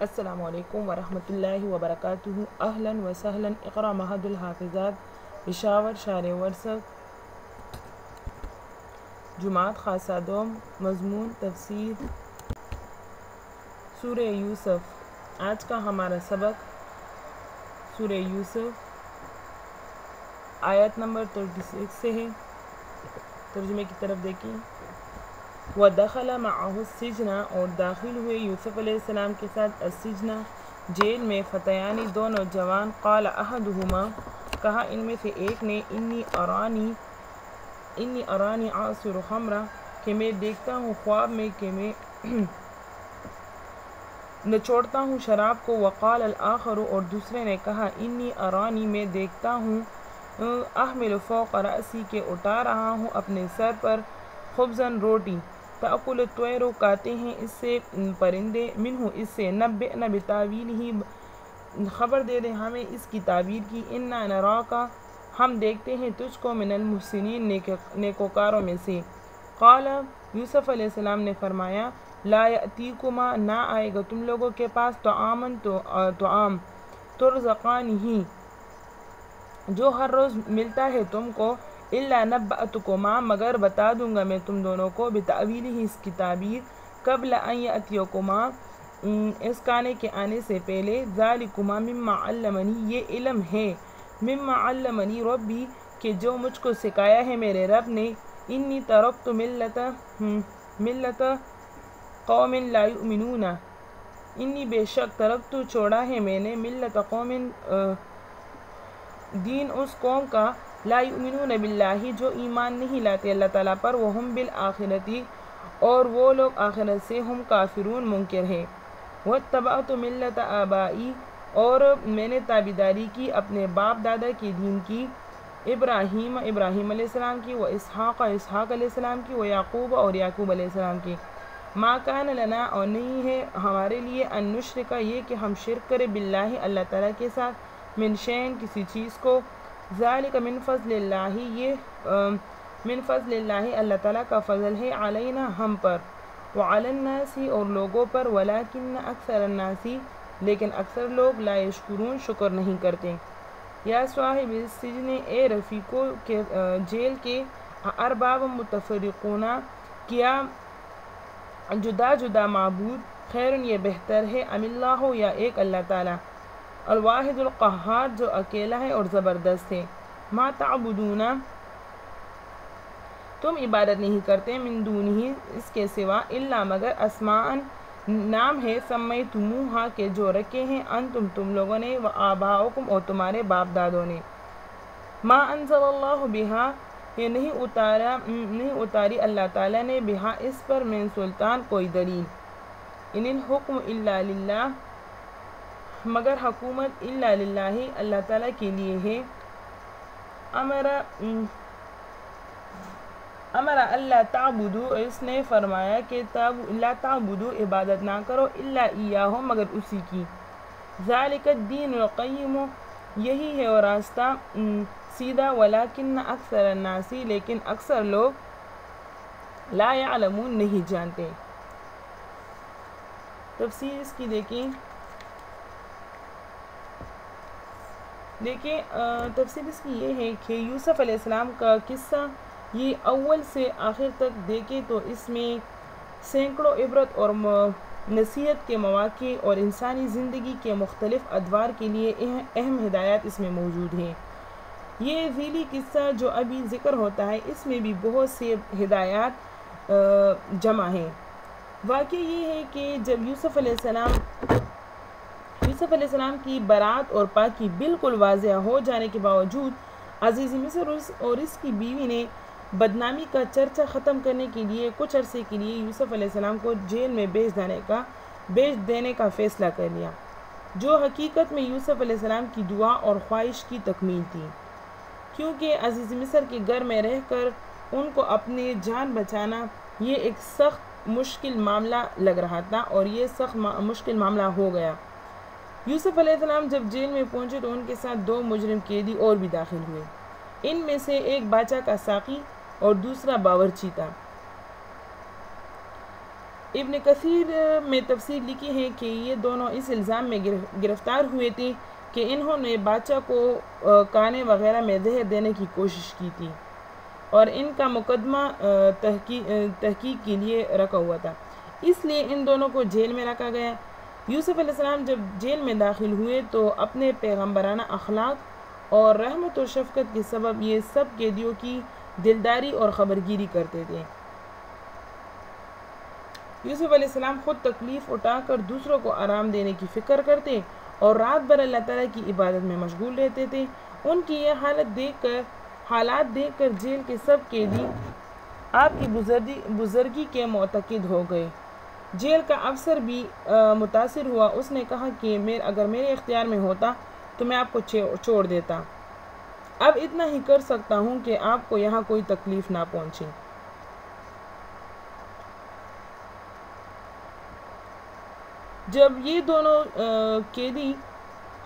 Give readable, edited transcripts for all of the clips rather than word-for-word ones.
السلام علیکم ورحمۃ اللہ وبرکاتہ۔ اہلا و سہلا۔ اقرا مہد الحافظات پشاور شار ورثہ جماعت خاصہ دوم۔ مضمون تفسیر سورہ یوسف۔ آج کا ہمارا سبق سورہ یوسف آیت نمبر 36 سے ہے۔ ترجمے کی طرف دیکھیں۔ وَدَخَلَ مَعَهُ السِّجْنَ، اور داخل ہوئے یوسف علیہ السلام کے ساتھ السجن، جیل میں، فتیانی، دو نوجوان، قال احدهما، کہا ان میں سے ایک نے، انی ارانی اعصر خمرا، کہ میں دیکھتا ہوں خواب میں کہ میں نچوڑتا ہوں شراب کو، وقال الآخر، اور دوسرے نے کہا، انی ارانی، میں دیکھتا ہوں، احمل فوق رأسی، کہ اٹھا رہا ہوں اپنے سر پر، خبزاً روٹی، تأکل الطیر، کھاتے ہیں اس سے پرندے، منہ اس سے، نبئنا بتاویلہ، خبر دے دے ہمیں اس کی تعبیر کی، انا نراک، ہم دیکھتے ہیں تجھ کو، من المحسنین، نیکوکاروں میں سے۔ قال، یوسف علیہ السلام نے فرمایا، لا یأتیکما، نہ آئے گا تم لوگوں کے پاس، طعام ترزقانہ، جو ہر روز ملتا ہے تم کو، الا نبأتکما، مگر بتا دوں گا میں تم دونوں کو، بتأویلہ، اس کی تعبیر، قبل ان یأتیکما، اس کھانے کے آنے سے پہلے، ذالکما مما علمنی، یہ علم ہے، مما علمنی ربی، کہ جو مجھ کو سکھایا ہے میرے رب نے، انی ترکت ملت قوم لا یؤمنون، انی بے شک ترکت، چھوڑا ہے میں نے، ملت قوم، دین اس قوم کا، لا یؤمنون باللہ، جو ایمان نہیں لاتے اللہ تعالیٰ پر، وہم بالآخرۃ، اور وہ لوگ آخرت سے، ہم کافرون، منکر ہیں، واتبعت ملت آبائی، اور میں نے تابعداری کی اپنے باپ دادا کے دین کی، ابراہیم علیہ السلام کی، و اسحاق علیہ السلام کی، و یعقوب، اور یعقوب علیہ السلام کی، ما کان لنا، اور نہیں ہے ہمارے لیے، ان نشرک، یہ کہ ہم شرک کرے، باللہ، اللہ تعالیٰ کے ساتھ، من شیء، کسی چیز کو، ذالک من فضل اللہ، یہ من فضل اللہ، اللہ تعالیٰ کا فضل ہے، علینا، ہم پر، وعلی الناس، اور لوگوں پر، ولکن اکثر الناس، لیکن اکثر لوگ، لا یشکرون، شکر نہیں کرتے۔ یا صاحب السجن، اے رفیقو کے جیل کے، ارباب متفرقون، کیا جدا جدا معبود، خیر، یہ بہتر ہے، ام اللہ، یا ایک اللہ تعالیٰ، الواحد القہار، جو اکیلا ہے اور زبردست ہے، ما تعبدون، تم عبادت نہیں کرتے، من دونہ، اس کے سوا، الا، مگر، اسماء، نام ہے، سمیتموہا، کہ جو رکھے ہیں، انتم، تم لوگوں نے، و آباؤکم، اور تمہارے باپ دادوں نے، ما انزل اللہ بہا، یہ نہیں اتاری اللہ تعالیٰ نے، بہا، اس پر، من سلطان، کوئی دلیل، ان الحکم الا للہ، مگر حکومت، الا للہ، اللہ تعالیٰ کے لیے ہے، امر اللہ تعبدو، اس نے فرمایا کہ لا تعبدو، عبادت نہ کرو، الا ایاہ، مگر اسی کی، ذالک الدین القیم، یہی ہے وہ راستہ سیدھا، ولکن اکثر الناس، لیکن اکثر لوگ، لا یعلمون، نہیں جانتے۔ تفسیر اس کی دیکھیں، تفسیر اس کی یہ ہے کہ یوسف علیہ السلام کا قصہ، یہ اول سے آخر تک دیکھیں تو اس میں سینکڑوں عبرت اور نصیحت کے مواقع، اور انسانی زندگی کے مختلف ادوار کے لیے اہم ہدایات اس میں موجود ہیں۔ یہ ذیلی قصہ جو ابھی ذکر ہوتا ہے، اس میں بھی بہت سے ہدایات جمع ہیں۔ واقعہ یہ ہے کہ جب یوسف علیہ السلام کی برات اور پاکی بالکل واضح ہو جانے کے باوجود، عزیز مصر اور اس کی بیوی نے بدنامی کا چرچا ختم کرنے کے لیے کچھ عرصے کے لیے یوسف علیہ السلام کو جیل میں بیچ دینے کا فیصلہ کر لیا، جو حقیقت میں یوسف علیہ السلام کی دعا اور خواہش کی تکمیل تھی، کیونکہ عزیز مصر کے گھر میں رہ کر ان کو اپنی جان بچانا یہ ایک سخت مشکل معاملہ لگ رہا تھا، اور یہ سخت مشکل معاملہ ہو گیا۔ یوسف علیہ السلام جب جیل میں پہنچے تو ان کے ساتھ دو مجرم قیدی اور بھی داخل ہوئے، ان میں سے ایک باچا کا ساقی اور دوسرا باورچی تھا۔ ابن کثیر میں تفسیر لکھی ہے کہ یہ دونوں اس الزام میں گرفتار ہوئے تھے کہ انہوں نے بادشاہ کو کانے وغیرہ میں زہر دینے کی کوشش کی تھی اور ان کا مقدمہ تحقیق کے لیے رکھا ہوا تھا، اس لیے ان دونوں کو جیل میں رکھا گیا۔ یوسف علیہ السلام جب جیل میں داخل ہوئے تو اپنے پیغمبرانہ اخلاق اور رحمت و شفقت کے سبب یہ سب قیدیوں کی دلداری اور خبرگیری کرتے تھے۔ یوسف علیہ السلام خود تکلیف اٹھا کر دوسروں کو آرام دینے کی فکر کرتے اور رات بھر اللہ تعالیٰ کی عبادت میں مشغول رہتے تھے۔ ان کی یہ حالات دیکھ کر جیل کے سب قیدی آپ کی بزرگی کے معتقد ہو گئے۔ جیل کا افسر بھی متاثر ہوا، اس نے کہا کہ اگر میرے اختیار میں ہوتا تو میں آپ کو چھوڑ دیتا، اب اتنا ہی کر سکتا ہوں کہ آپ کو یہاں کوئی تکلیف نہ پہنچے۔ جب یہ دونوں قیدی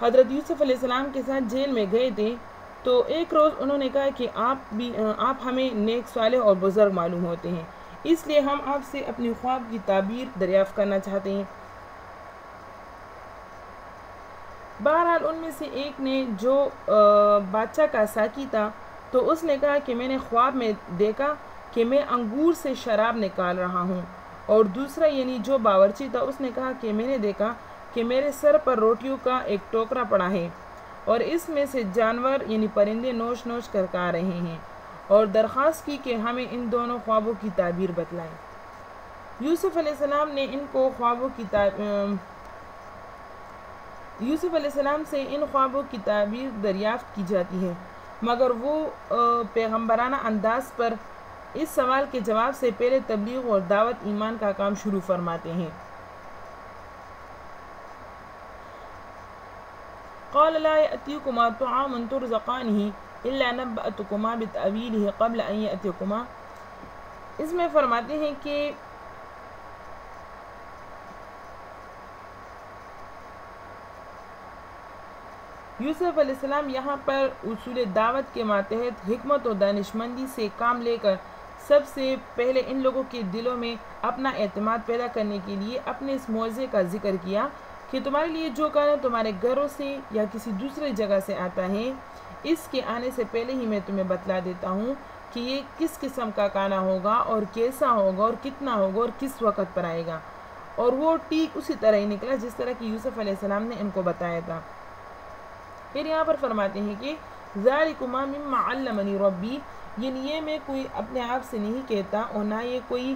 حضرت یوسف علیہ السلام کے ساتھ جیل میں گئے تھے تو ایک روز انہوں نے کہا کہ آپ ہمیں نیک صالح اور بزرگ معلوم ہوتے ہیں، اس لیے ہم آپ سے اپنی خواب کی تعبیر دریافت کرنا چاہتے ہیں۔ بہرحال ان میں سے ایک نے جو بادشاہ کا ساقی تھا تو اس نے کہا کہ میں نے خواب میں دیکھا کہ میں انگور سے شراب نکال رہا ہوں، اور دوسرا یعنی جو باورچی تھا اس نے کہا کہ میں نے دیکھا کہ میرے سر پر روٹیوں کا ایک ٹوکرا پڑا ہے اور اس میں سے جانور یعنی پرندے نوش نوش کر کھا رہے ہیں، اور درخواست کی کہ ہمیں ان دونوں خوابوں کی تعبیر بتلائیں۔ یوسف علیہ السلام سے ان خوابوں کی تعبیر دریافت کی جاتی ہے، مگر وہ پیغمبرانہ انداز پر اس سوال کے جواب سے پہلے تبلیغ اور دعوت ایمان کا کام شروع فرماتے ہیں۔ قال لا يأتيكما طعام ترزقانه إلا نبأتكما بتأويله قبل أن يأتيكما، اس میں فرماتے ہیں کہ یوسف علیہ السلام یہاں پر اصول دعوت کے ماتحت حکمت و دانشمندی سے کام لے کر سب سے پہلے ان لوگوں کے دلوں میں اپنا اعتماد پیدا کرنے کے لیے اپنے اس معجزے کا ذکر کیا کہ تمہارے لیے جو کھانا تمہارے گھروں سے یا کسی دوسرے جگہ سے آتا ہے، اس کے آنے سے پہلے ہی میں تمہیں بتلا دیتا ہوں کہ یہ کس قسم کا کھانا ہوگا اور کیسا ہوگا اور کتنا ہوگا اور کس وقت پر آئے گا، اور وہ ٹھیک اسی طرح ہی نکلا جس طرح کہ یوسف علیہ السلام نے ان کو بتایا تھا۔ پھر یہاں پر فرماتے ہیں کہ ذالکما مما علمنی ربی، یعنی یہ میں کوئی اپنے آپ سے نہیں کہتا اور نہ یہ کوئی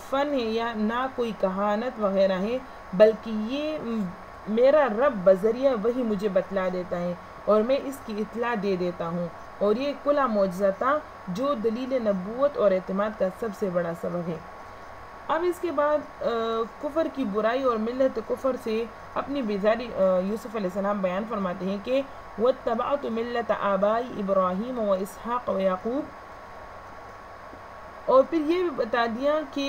فن ہے یا نہ کوئی کہانت وغیرہ ہے، بلکہ یہ میرا رب بذریعہ وہی مجھے بتلا دیتا ہے اور میں اس کی اطلاع دے دیتا ہوں، اور یہ کھلا معجزہ تھا جو دلیل نبوت اور اعتماد کا سب سے بڑا سبب ہے۔ اب اس کے بعد کفر کی برائی اور ملت کفر سے اپنی بیزاری یوسف علیہ السلام بیان فرماتے ہیں کہ وَاتَّبَعْتُ مِلَّةَ آبَاءِ إِبْرَاهِيمَ وَإِسْحَاقَ وَيَعْقُوبَ، اور پھر یہ بھی بتا دیا کہ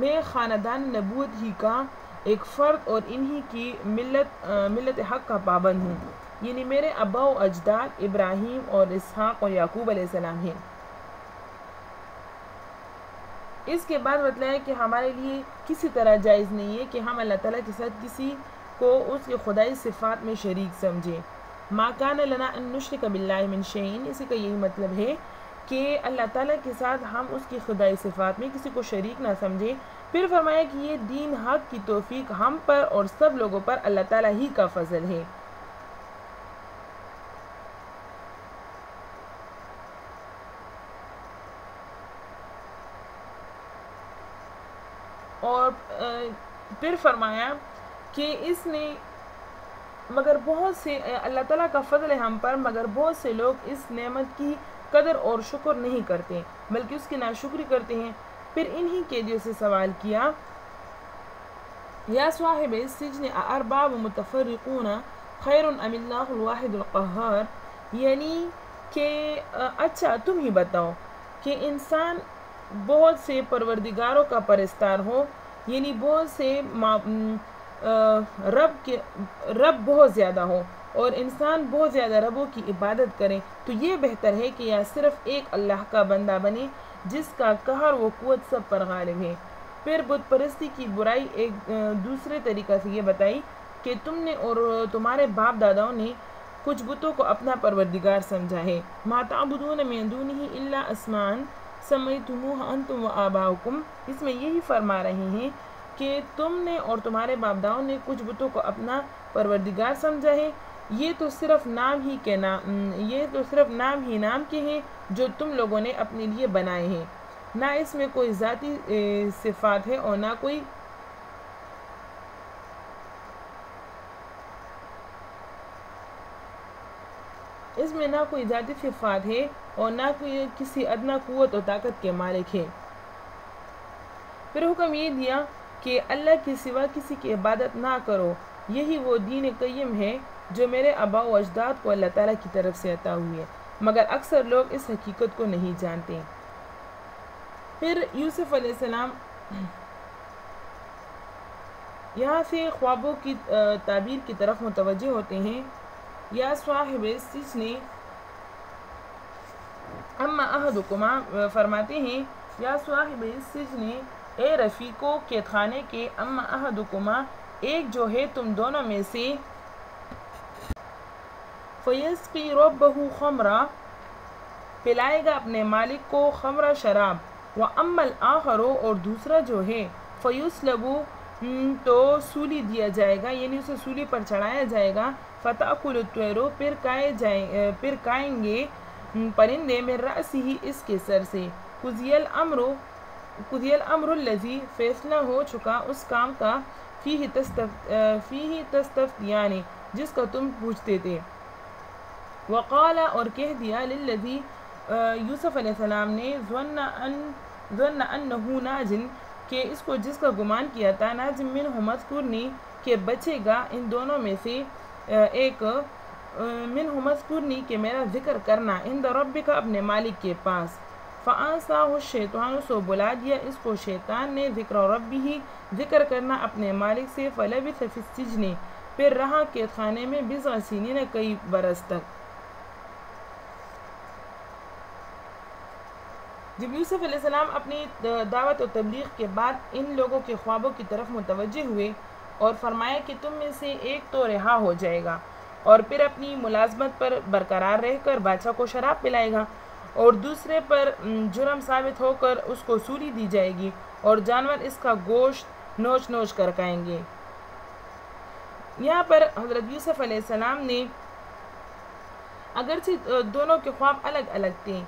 میں خاندان نبوت ہی کا ایک فرد اور انہی کی ملت حق کا پابند ہوں، یعنی میرے ابا و اجداد ابراہیم اور اسحاق اور یعقوب علیہ السلام ہیں۔ اس کے بعد بتلایا کہ ہمارے لیے کسی طرح جائز نہیں ہے کہ ہم اللہ تعالیٰ کے ساتھ کسی کو اس کے خدائی صفات میں شریک سمجھیں۔ ما کان لنا ان نشرک باللہ من شیء، اسی کا یہی مطلب ہے کہ اللہ تعالیٰ کے ساتھ ہم اس کی خدائی صفات میں کسی کو شریک نہ سمجھیں۔ پھر فرمایا کہ یہ دین حق کی توفیق ہم پر اور سب لوگوں پر اللہ تعالیٰ ہی کا فضل ہے۔ اور پھر فرمایا کہ اس نے مگر بہت سے اللہ تعالیٰ کا فضل ہے ہم پر، مگر بہت سے لوگ اس نعمت کی قدر اور شکر نہیں کرتے بلکہ اس کی ناشکری کرتے ہیں۔ پھر انہی قیدیوں سے سوال کیا یا صاحب السجن ارباب متفرقون خیر ام اللہ الواحد القہار، یعنی کہ اچھا تم ہی بتاؤ کہ انسان بہت سے پروردگاروں کا پرستار ہو، یعنی بہت سے رب بہت زیادہ ہو اور انسان بہت زیادہ ربوں کی عبادت کرے، تو یہ بہتر ہے کہ یا صرف ایک اللہ کا بندہ بنے جس کا قہر و قوت سب پر غالب ہے، پھر بت پرستی کی برائی ایک دوسرے طریقہ سے یہ بتائی کہ تم نے اور تمہارے باپ داداؤں نے کچھ بتوں کو اپنا پروردگار سمجھا ہے. ما تعبدون من دونه الا اسماء سمیتموها انتم وآباؤکم. اس میں یہی فرما رہے ہیں کہ تم نے اور تمہارے باپ داؤں نے کچھ بتوں کو اپنا پروردگار سمجھا ہے. یہ تو صرف نام ہی نام کے ہیں جو تم لوگوں نے اپنے لیے بنائے ہیں. نہ اس میں کوئی ذاتی صفات ہے اور نہ کوئی ذاتی صفات ہے اور نہ کوئی کسی ادنا قوت و طاقت کے مالک ہے. پھر حکم یہ دیا کہ اللہ کے سوا کسی کی عبادت نہ کرو. یہی وہ دین قیم ہے جو میرے آباء و اجداد کو اللہ تعالیٰ کی طرف سے عطا ہوئی ہے، مگر اکثر لوگ اس حقیقت کو نہیں جانتے. پھر یوسف علیہ السلام یہاں سے خوابوں کی تعبیر کی طرف متوجہ ہوتے ہیں. یا صاحب السجن اما احدکما، فرماتے ہیں یا صاحب السجن، اے رفیقو قید خانے کے، اما احدکما، ایک جو ہے تم دونوں میں سے، فیسقی ربہ خمرا، پلائے گا اپنے مالک کو خمرہ شراب، واما الآخر، اور دوسرا جو ہے، فیسلب، تو سولی دیا جائے گا، یعنی اسے سولی پر چڑھایا جائے گا، فتأکل الطیر، پھر کھائیں گے پرندے، من رأسہ، اس کے سر سے، قضی الامر الذی، فیصلہ ہو چکا اس کام کا، فیہ تستفتیان، جس کا تم پوچھتے تھے. وقال، اور کہہ دیا، للذی، یوسف علیہ السلام نے، ظن انہ ناج، کہ اس کو جس کا گمان کیا تھا، ناج منہ مذکورنی، کہ بچے گا ان دونوں میں سے ایک، منہ مذکورنی، کہ میرا ذکر کرنا، عند ربک، اپنے مالک کے پاس. فانساہ الشیطان، سو بلا دیا اس کو شیطان نے، ذکر ربہ، ذکر کرنا اپنے مالک سے، فلبث فی السجن، پھر رہا قید خانے میں، بضع سنین، کئی برس تک. جب یوسف علیہ السلام اپنی دعوت و تبلیغ کے بعد ان لوگوں کے خوابوں کی طرف متوجہ ہوئے اور فرمایا کہ تم میں سے ایک تو رہا ہو جائے گا اور پھر اپنی ملازمت پر برقرار رہ کر بادشاہ کو شراب پلائے گا، اور دوسرے پر جرم ثابت ہو کر اس کو سولی دی جائے گی اور جانور اس کا گوشت نوچ نوچ کر کھائیں گے. یہاں پر حضرت یوسف علیہ السلام نے، اگرچہ دونوں کے خواب الگ الگ تھے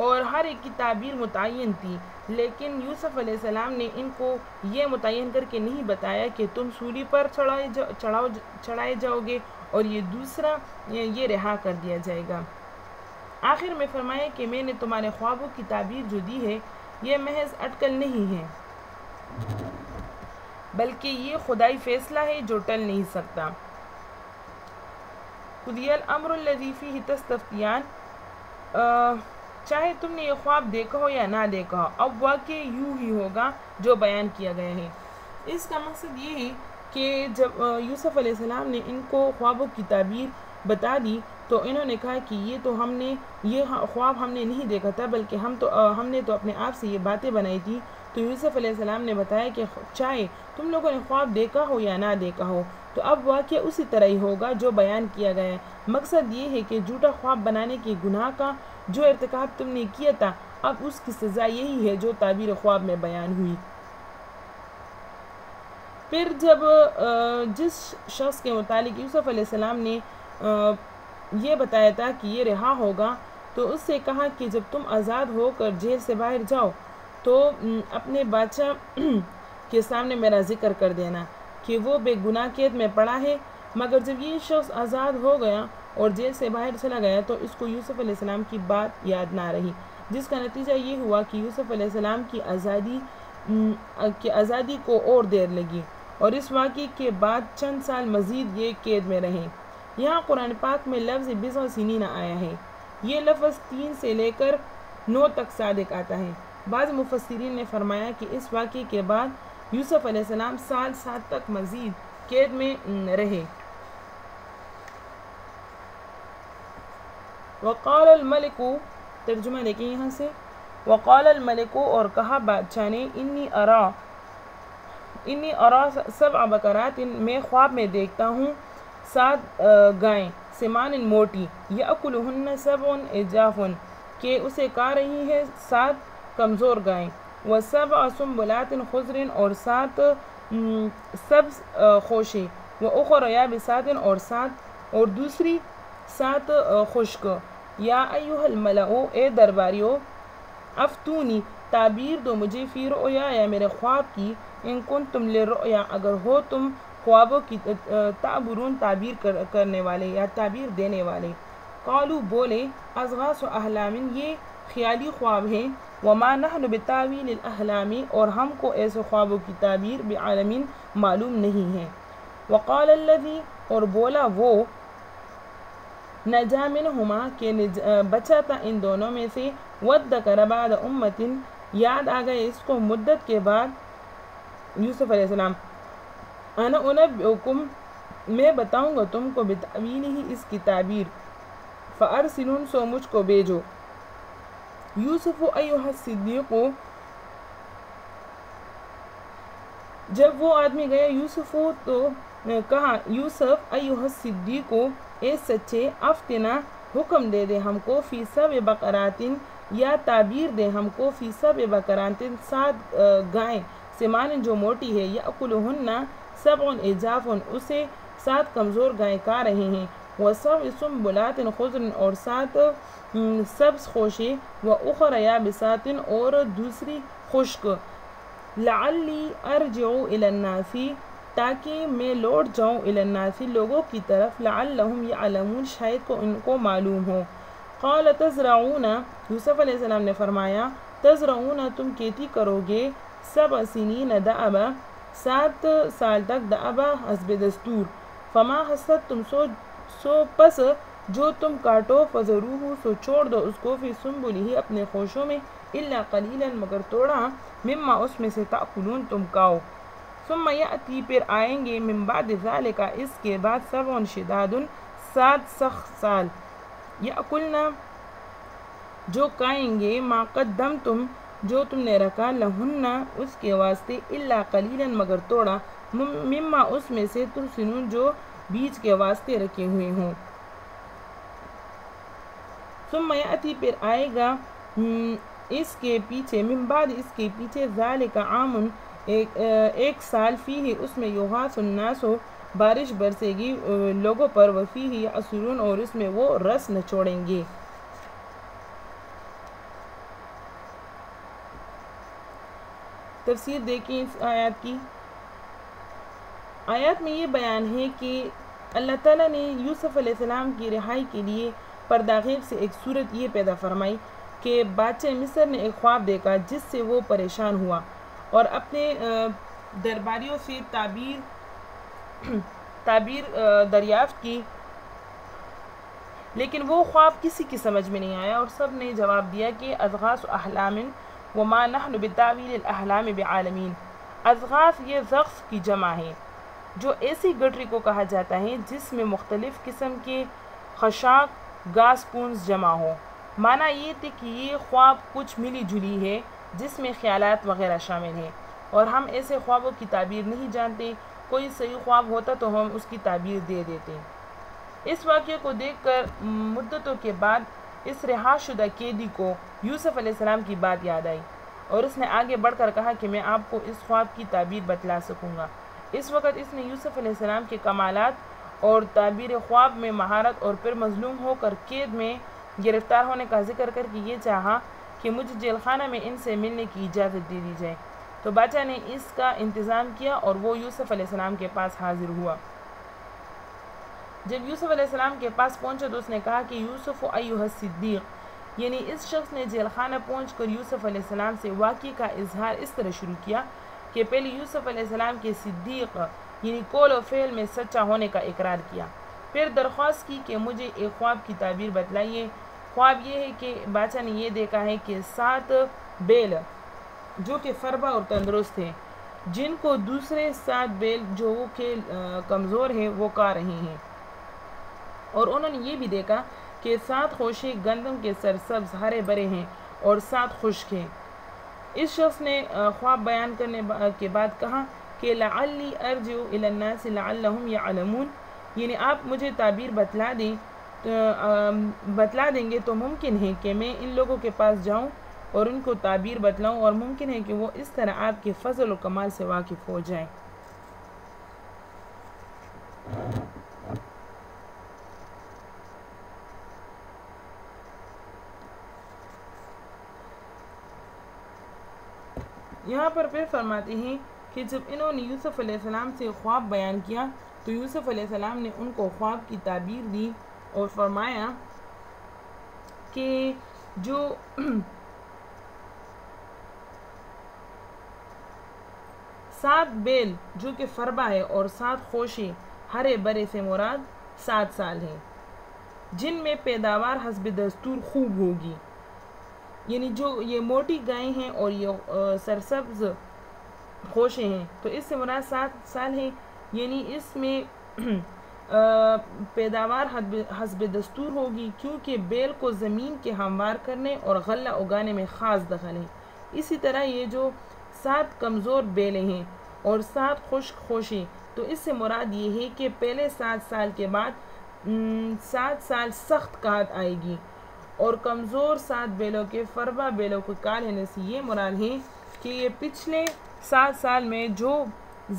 اور ہر ایک کی تعبیر متعین تھی، لیکن یوسف علیہ السلام نے ان کو یہ متعین کر کے نہیں بتایا کہ تم سولی پر چڑھائے جاؤ گے اور یہ دوسرا یہ رہا کر دیا جائے گا. آخر میں فرمایا کہ میں نے تمہارے خوابوں کی تعبیر جو دی ہے یہ محض اٹکل نہیں ہے، بلکہ یہ خدائی فیصلہ ہے جو ٹل نہیں سکتا. قضی الامر الذی فیہ تستفتیان، چاہے تم نے یہ خواب دیکھا ہو یا نہ دیکھا ہو، اب واقع یوں ہی ہوگا جو بیان کیا گیا ہے. اس کا مقصد یہ ہے کہ جب یوسف علیہ السلام نے ان کو خوابوں کی تعبیر بتا دی تو انہوں نے کہا کہ یہ خواب ہم نے نہیں دیکھا تھا، بلکہ ہم نے تو اپنے آپ سے یہ باتیں بنائی تھی. تو یوسف علیہ السلام نے بتایا کہ چاہے تم لوگوں نے خواب دیکھا ہو یا نہ دیکھا ہو تو اب واقعہ اسی طرح ہی ہوگا جو بیان کیا گیا ہے. مقصد یہ ہے کہ جھوٹا خواب بنانے کے گناہ کا جو ارتکاب تم نے کیا تھا، اب اس کی سزا یہی ہے جو تعبیر خواب میں بیان ہوئی. پھر جب جس شخص کے متعلق یوسف علیہ السلام نے یہ بتایا تھا کہ یہ رہا ہوگا، تو اس سے کہا کہ جب تم آزاد ہو کر جیل سے باہر جاؤ تو اپنے بادشاہ کے سامنے میرا ذکر کر دینا کہ وہ بے گناہ قید میں پڑا ہے. مگر جب یہ شخص آزاد ہو گیا اور جیل سے باہر چلا گیا تو اس کو یوسف علیہ السلام کی بات یاد نہ رہی، جس کا نتیجہ یہ ہوا کہ یوسف علیہ السلام کی آزادی کو اور دیر لگی، اور اس واقعے کے بعد چند سال مزید یہ قید میں رہے. یہاں قرآن پاک میں لفظ بضع سنین آیا ہے. یہ لفظ 3 سے لے کر 9 تک صادق آتا ہے. بعض مفسرین نے فرمایا کہ اس واقعے کے بعد یوسف علیہ السلام سال 7 تک مزید قید میں رہے. وقال الملک، ترجمہ دیکھیں یہاں سے، وقال الملک، اور کہا بادشاہ نے، انی ارا، انی ارا 7 بقرات میں خواب میں دیکھتا ہوں 7 گائیں سمان موٹی یأکلہن 7 عجاف کہ اسے کھا رہی ہے 7 کمزور گائیں و7 سنبلات خضر اور 7 سبز خوشے وأخر یابسات اور دوسری 7 خشک یا ایھا الملأ اے درباریو افتونی تعبیر دو مجھے فی رؤیا یا میرے خواب کی ان کنتم للرؤیا اگر ہو تم خوابوں کی تعبرون تعبیر کرنے والے یا تعبیر دینے والے قالوا بولے اضغاث احلام یہ خیالی خواب ہیں وما نحن بتاویل الاحلام اور ہم کو ایسے خوابوں کی تعبیر بعالمین معلوم نہیں ہے وقال الذی اور بولا وہ نجا منہما کہ بچا تھا ان دونوں میں سے وادکر بعد امت یاد آ گئے اس کو مدت کے بعد یوسف علیہ السلام انا انبئکم میں بتاؤں گا تم کو بتاویلہ اس کی تعبیر فارسلون سو مجھ کو بھیجو یوسف ایھا الصدیق جب وہ آدمی گیا یوسف تو کہا یوسف ایھا الصدیق اے سچے افتنا حکم دے دے ہم کو فی 7 بقرات یا تعبیر دے ہم کو فی 7 بقرات 7 گائیں سمان جو موٹی ہے یأکلہن 7 عجاف اسے 7 کمزور گائیں کھا رہے ہیں و7 سنبلات خضر اور 7 سبز خوشے وأخر یابسات اور دوسری خشک لعلی ارجع الی الناس تاکہ میں لوٹ جاؤں الی الناس لوگوں کی طرف لعلہم یعلمون شاید کو ان کو معلوم ہو قال تزرعون یوسف علیہ السلام نے فرمایا تزرعون تم کھیتی کرو گے 7 سنین دأبا 7 سال تک دأبا حسب دستور فما حصدتم سو پس جو تم کاٹو فذروہ سو چھوڑ دو اس کو فی سنبلہ اپنے خوشوں میں الا قلیلا مگر تھوڑا مما اس میں سے تأکلون تم کھاؤ ثم یأتی پھر آئیں گے من بعد ذالک اس کے بعد 7 شداد 7 سخت سال یأکلنا جو کھائیں گے ما قدمتم جو تم نے رکھا لہن اس کے واسطے الا قلیلا مگر توڑا مما اس میں سے تحسنون جو بیج کے واسطے رکھے ہوئے ہوں ثم یأتی پھر آئے گا اس کے پیچھے من بعد اس کے پیچھے ذالک عام ایک سال فیہ اس میں یغاث الناس بارش برسے گی لوگوں پر وفیہ یعصرون اور اس میں وہ رس نچوڑیں گے تفسیر دیکھیں اس آیات کی آیات میں یہ بیان ہے کہ اللہ تعالیٰ نے یوسف علیہ السلام کی رہائی کے لیے پرداغیب سے ایک صورت یہ پیدا فرمائی کہ بادشاہ مصر نے ایک خواب دیکھا جس سے وہ پریشان ہوا اور اپنے درباریوں سے تعبیر دریافت کی لیکن وہ خواب کسی کی سمجھ میں نہیں آیا اور سب نے جواب دیا کہ اضغاث احلام وما نحن بتاویل الاحلام بعالمین اضغاث یہ ضغث کی جمع ہے جو ایسی گٹری کو کہا جاتا ہے جس میں مختلف قسم کے خشاک گھاس پونس جمع ہو معنی یہ تھی کہ یہ خواب کچھ ملی جلی ہے جس میں خیالات وغیرہ شامل ہیں اور ہم ایسے خوابوں کی تعبیر نہیں جانتے کوئی صحیح خواب ہوتا تو ہم اس کی تعبیر دے دیتے اس واقعے کو دیکھ کر مدتوں کے بعد اس رہا شدہ قیدی کو یوسف علیہ السلام کی بات یاد آئی اور اس نے آگے بڑھ کر کہا کہ میں آپ کو اس خواب کی تعبیر بتلا سکوں گا اس وقت اس نے یوسف علیہ السلام کے کمالات اور تعبیر خواب میں مہارت اور پھر مظلوم ہو کر قید میں گرفتار ہونے کا ذکر کر کے یہ چاہا کہ مجھے جیل خانہ میں ان سے ملنے کی اجازت دے دی جائے تو بادشاہ نے اس کا انتظام کیا اور وہ یوسف علیہ السلام کے پاس حاضر ہوا جب یوسف علیہ السلام کے پاس پہنچا تو اس نے کہا کہ یوسف ایھا الصدیق یعنی اس شخص نے جیل خانہ پہنچ کر یوسف علیہ السلام سے واقعے کا اظہار اس طرح شروع کیا کہ پہلے یوسف علیہ السلام کے صدیق یعنی قول و فعل میں سچا ہونے کا اقرار کیا پھر درخواست کی کہ مجھے ایک خواب کی تعبیر بتلائیے خواب یہ ہے کہ بادشاہ نے یہ دیکھا ہے کہ 7 بیل جو کہ فربا اور تندرست ہیں جن کو دوسرے 7 بیل جو کہ کمزور ہیں وہ کھا رہے ہیں اور انہوں نے یہ بھی دیکھا کہ 7 خوشے گندم کے سرسبز ہرے بھرے ہیں اور 7 خشک ہیں اس شخص نے خواب بیان کرنے کے بعد کہا کہ لعلی ارجع الی الناس لعلہم یعلمون، یعنی آپ مجھے تعبیر بتلا دیں گے تو ممکن ہے کہ میں ان لوگوں کے پاس جاؤں اور ان کو تعبیر بتلاؤں، اور ممکن ہے کہ وہ اس طرح آپ کے فضل و کمال سے واقف ہو جائیں۔ یہاں پر پھر فرماتے ہیں کہ جب انہوں نے یوسف علیہ السلام سے خواب بیان کیا تو یوسف علیہ السلام نے ان کو خواب کی تعبیر دی اور فرمایا کہ جو 7 بیل جو کہ فربا ہے اور 7 خوشے ہرے برے سے مراد 7 سال ہیں، جن میں پیداوار حسب دستور خوب ہوگی، یعنی جو یہ موٹی گائیں ہیں اور یہ سرسبز خوشے ہیں تو اس سے مراد 7 سال ہیں، یعنی اس میں پیداوار حسب دستور ہوگی، کیونکہ بیل کو زمین کے ہموار کرنے اور غلہ اگانے میں خاص دخل ہے۔ اسی طرح یہ جو 7 کمزور بیلیں ہیں اور 7 خشک خوشے، تو اس سے مراد یہ ہے کہ پہلے 7 سال کے بعد 7 سال سخت قحط آئے گی، اور کمزور 7 بیلوں کے فربا بیلوں کو کال لینے سے یہ مراد ہے کہ یہ پچھلے 7 سال میں جو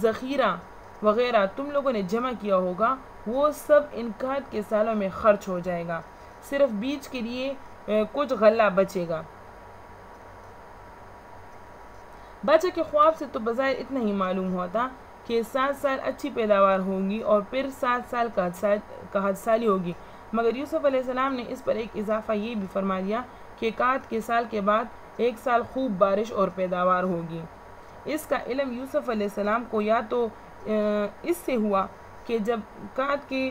ذخیرہ وغیرہ تم لوگوں نے جمع کیا ہوگا وہ سب ان قحط کے سالوں میں خرچ ہو جائے گا، صرف بیج کے لیے کچھ غلہ بچے گا۔ بادشاہ کے خواب سے تو بظاہر اتنا ہی معلوم ہوتا کہ 7 سال اچھی پیداوار ہوگی اور پھر 7 سال قحط سالی ہوگی، مگر یوسف علیہ السلام نے اس پر ایک اضافہ یہ بھی فرما دیا کہ قحط کے سال کے بعد 1 سال خوب بارش اور پیداوار ہوگی۔ اس کا علم یوسف علیہ السلام کو یا تو اس سے ہوا کہ جب قحط کے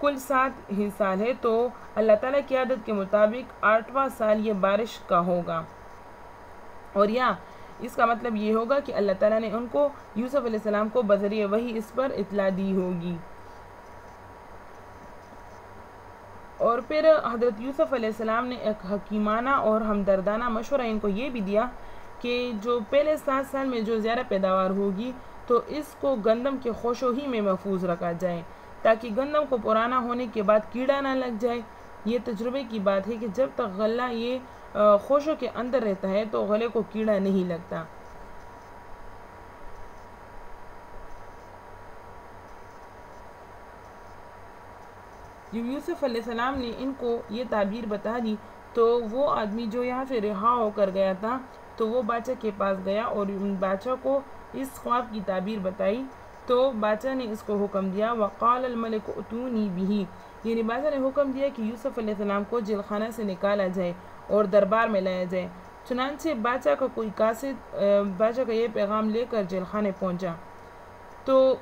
کل 7 ہی سال ہے تو اللہ تعالیٰ کی عادت کے مطابق 8واں سال یہ بارش کا ہوگا، اور یا اس کا مطلب یہ ہوگا کہ اللہ تعالیٰ نے ان کو یوسف علیہ السلام کو بذریعہ وحی اس پر اطلاع دی ہوگی۔ اور پھر حضرت یوسف علیہ السلام نے ایک حکیمانہ اور ہمدردانہ مشورہ ان کو یہ بھی دیا کہ جو پہلے 7 سال میں جو زیادہ پیداوار ہوگی تو اس کو گندم کے خوشوں ہی میں محفوظ رکھا جائے، تاکہ گندم کو پرانا ہونے کے بعد کیڑا نہ لگ جائے۔ یہ تجربے کی بات ہے کہ جب تک غلہ یہ خوشوں کے اندر رہتا ہے تو غلے کو کیڑا نہیں لگتا۔ جب یوسف علیہ السلام نے ان کو یہ تعبیر بتا دی تو وہ آدمی جو یہاں سے رہا ہو کر گیا تھا تو وہ بادشاہ کے پاس گیا اور بادشاہ کو اس خواب کی تعبیر بتائی، تو بادشاہ نے اس کو حکم دیا وقال الملک اتونی بہ، یعنی بادشاہ نے حکم دیا کہ یوسف علیہ السلام کو جیل خانہ سے نکالا جائے اور دربار میں لایا جائے۔ چنانچہ بادشاہ کا کوئی قاصد بادشاہ کا یہ پیغام لے کر جیل خانے پہنچا، تو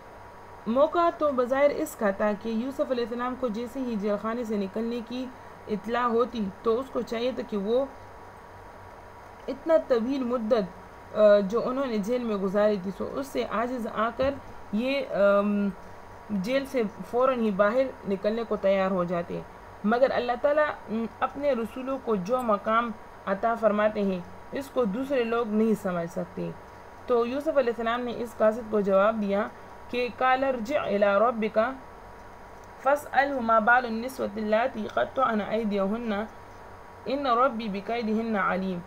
موقع تو بظاہر اس کا تھا کہ یوسف علیہ السلام کو جیسے ہی جیل خانے سے نکلنے کی اطلاع ہوتی تو اس کو چاہیے تھا کہ وہ اتنا طویل مدت جو انہوں نے جیل میں گزاری تھی سو اس سے عاجز آ کر یہ جیل سے فوراً ہی باہر نکلنے کو تیار ہو جاتے، مگر اللہ تعالیٰ اپنے رسولوں کو جو مقام عطا فرماتے ہیں اس کو دوسرے لوگ نہیں سمجھ سکتے۔ تو یوسف علیہ السلام نے اس قاصد کو جواب دیا کہ قال ارجع الى ربک فاسألہ ما بال النسوة اللاتی قطعن ایدیہن ان ربی بکیدہن علیم،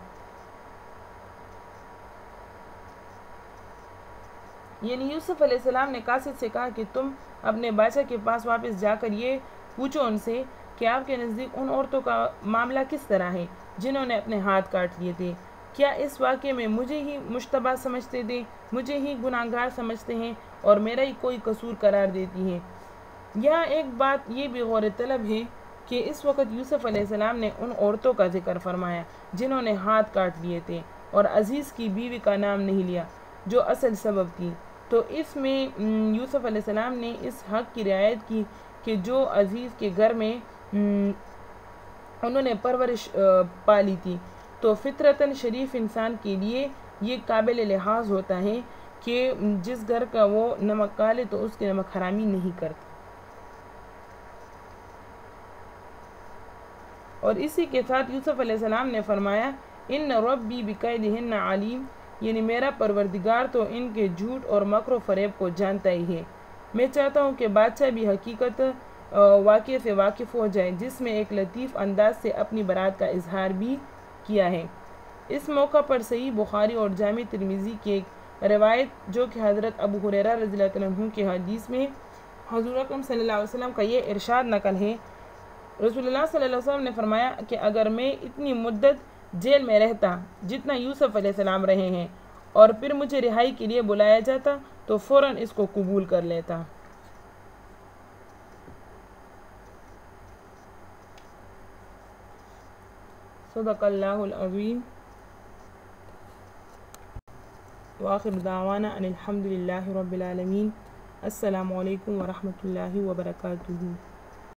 یعنی یوسف علیہ السلام نے قاصد سے کہا کہ تم اپنے بادشاہ کے پاس واپس جا کر یہ پوچھو ان سے کہ آپ کے نزدیک ان عورتوں کا معاملہ کس طرح ہے جنہوں نے اپنے ہاتھ کاٹ لیے تھے، کیا اس واقعے میں مجھے ہی مشتبہ سمجھتے تھے، مجھے ہی گناہگار سمجھتے ہیں اور میرا ہی کوئی قصور قرار دیتی ہیں۔ یہاں ایک بات یہ بھی غور طلب ہے کہ اس وقت یوسف علیہ السلام نے ان عورتوں کا ذکر فرمایا جنہوں نے ہاتھ کاٹ لیے تھے اور عزیز کی بیوی کا نام نہیں لیا جو اصل سبب تھی، تو اس میں یوسف علیہ السلام نے اس حق کی رعایت کی کہ جو عزیز کے گھر میں انہوں نے پرورش پالی تھی، تو فطرتاً شریف انسان کے لیے یہ قابل لحاظ ہوتا ہے کہ جس گھر کا وہ نمک کالے تو اس کے نمک حرامی نہیں کرتا۔ اور اسی کے ساتھ یوسف علیہ السلام نے فرمایا ان ربی بکیدہن علیم، یعنی میرا پروردگار تو ان کے جھوٹ اور مکر و فریب کو جانتا ہی ہے۔ میں چاہتا ہوں کہ بادشاہ بھی حقیقت واقعے سے واقف ہو جائے، جس میں ایک لطیف انداز سے اپنی برات کا اظہار بھی کیا ہے۔ اس موقع پر صحیح بخاری اور جامع ترمذی کی ایک روایت جو کہ حضرت ابو ہریرہ رضی اللہ عنہ کے حدیث میں حضور اکرم صلی اللہ علیہ وسلم کا یہ ارشاد نقل ہے۔ رسول اللہ صلی اللہ علیہ وسلم نے فرمایا کہ اگر میں اتنی مدت جیل میں رہتا جتنا یوسف علیہ السلام رہے ہیں، اور پھر مجھے رہائی کے لیے بلایا جاتا تو فوراً اس کو قبول کر لیتا۔ صدق اللہ العظیم۔ وآخر دعوانا ان الحمد للہ رب العالمین۔ السلام علیکم ورحمۃ اللہ وبرکاتہ۔